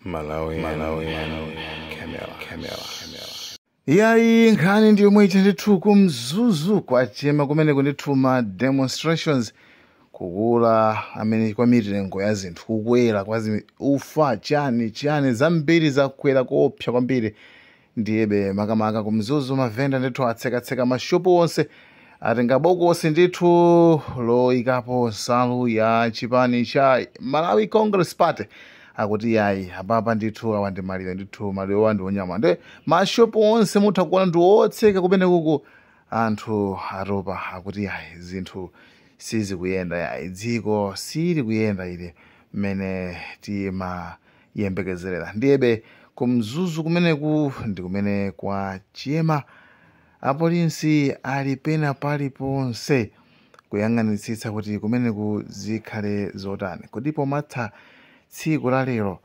Malawi Camera. Yayi nkhani ndiyo mweita ndithu kumzuzu kwachema kumene kundithuma demonstrations kukula amene kwa mitengo ya zinthu kukwera kwazi ufa chani zambiri zakwera kopsa kwambiri ndiyebe makamaka kumzuzu mavenda ndithu atsekatseka mashopu onse atenga bokosi ndithu loyikapo nsalu ya chipani cha Malawi Congress Party akuti yayi apapa ndithu awandimalira ndithu maliro wandi onyama nde mashopu onse mutha kuona ndi otseka kumene kuku anthu atopa akuti yayi zinthu sizikuyenda yayi dziko sili kuyenda ile mmene timayembekezerera ndiyebe kumzuzu kumeneku ndi kumene kwa chiyema apolisi ali pena paliponse kuyang'anitsitsa kuti kumeneku zikhale zotani kudipo matha tsiku la lero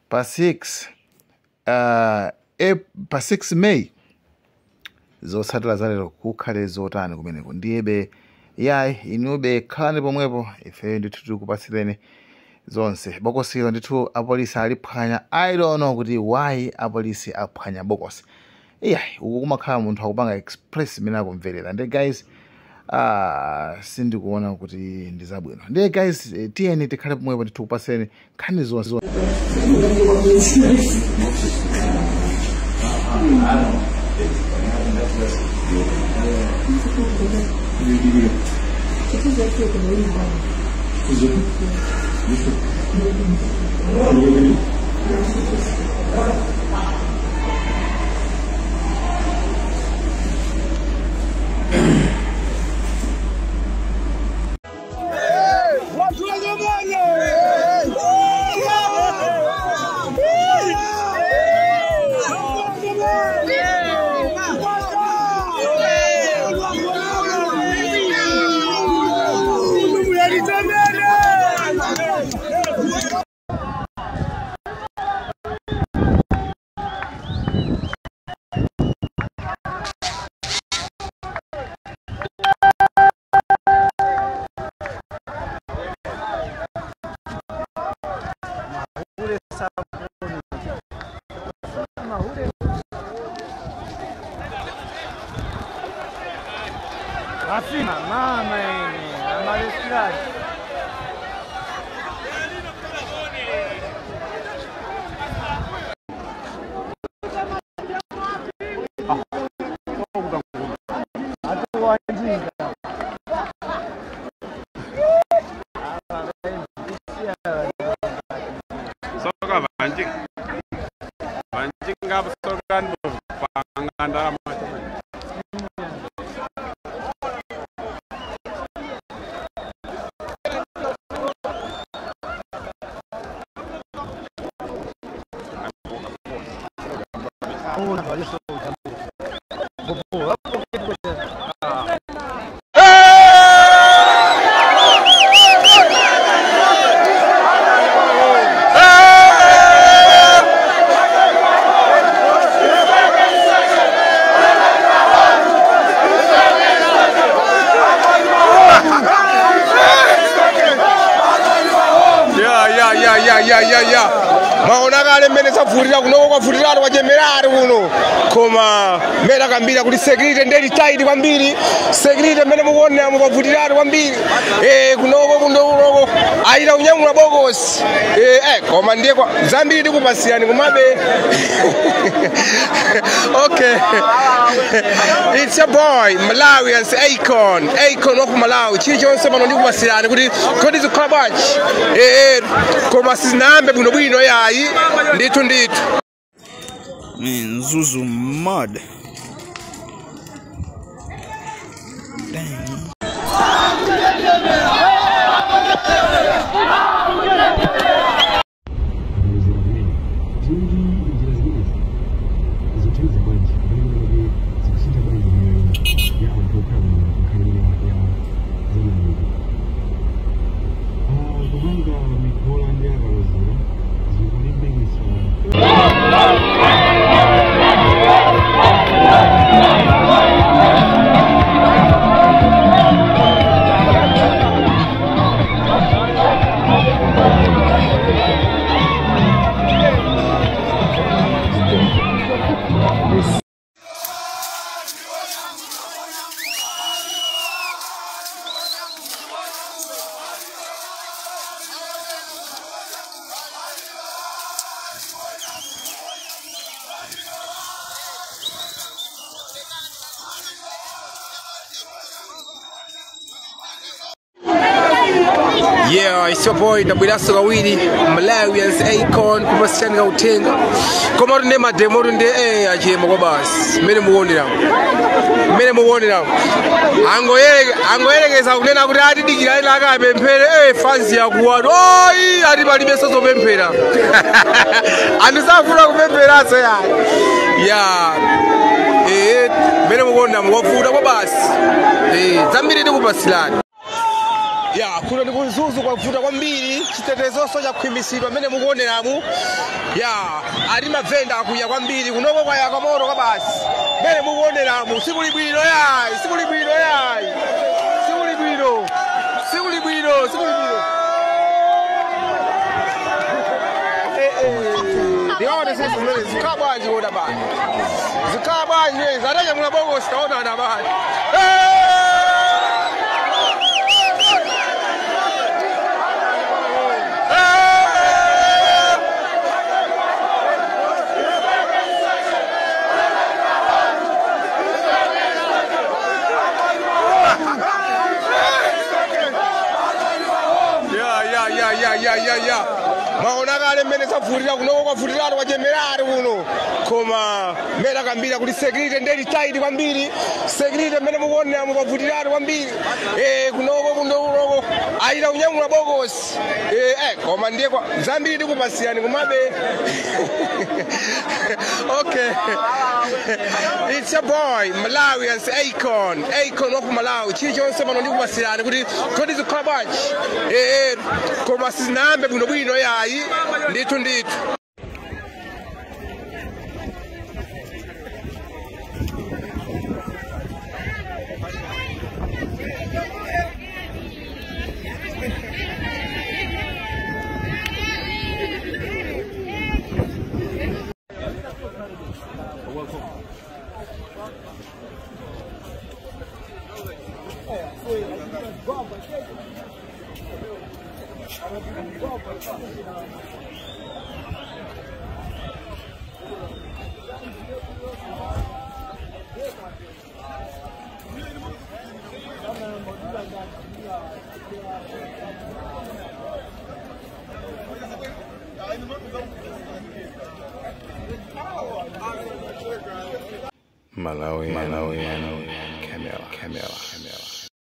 pa 6 May zotsatira za lero kukhale zotani kumeneku ndiyebe yayi inube khalani pomwepo ife ndithu tikupatsireni zonse bokosilo ndithu apolisi aliphwanya I don't know kuti why apolisi aphwanya bokosi yayi uku kumakhala munthu akupanga express imene akumverera ndi guys sindikuona kuti ndizabwino ndi guys tiyeni tikhale pomwepo ndithu kupaseni nkhani zonse Assim, mama, a malestrar. Soka banjing apa sokan pangandara ya maona kale mmene safurira kunoko kwafurira kwajemerari kuno koma mmene akambira kuti security ndeli tight kwambiri security mmene mukuonera mukwavutirari kwambiri kunoko ayita kunyamula bokosi koma ndiye zambiri tikupasiyani kumabe okay it's a boy Malawians Akon of Malawi chilichonse pano ndikupasiyani kuti kodi zikhala bwanji koma sizinambe bwinobwino yayi ndithu Zuzu mud. Dang. it's your boy Dabiraso Gawidi, Malawians Icon, Kumasian Gautenga. Come on, name a demo in the air, Jim Gobas. Many more now. Many more now. I'm going as I'm going to write the Ilaga Bempere, fancy Aguad. Oh, everybody messes of Bempera. And the South of Bempera. Yeah. Many more now. What food of a bus? Zambiri to Baslan. Ya kuna ni kuzuzu kwa kufuta kwa mbili chitetezo soja kuimisirwa mene muone namu ya alima venda akuya kwa mbili kunoko kwa yakamoro kwa basi mene muone namu sibulibwiro yai sibulibwiro yai sibulibwiro sibulibwiro sibulibwiro ndione sisi mene zikabwaji oda bani zikabwaji zadaje mulabogo sitaona na bani Yeah. Maona gale mene safurira kunoko kwa furirano kwa jenerali kuno koma mera kambira kuli security ndeli tight kwambiri security mene muone amu kwa furirano kwambiri kunoko aida unyamula bogosi koma ndiye kwa zambiri ndikupasiyani kumabe okay it's your boy Malawians Icon of Malawi chichonse pano ndikupasiyani kuti kodi zikhabachi koma sinambe buno bwino yayi nditu Malawi.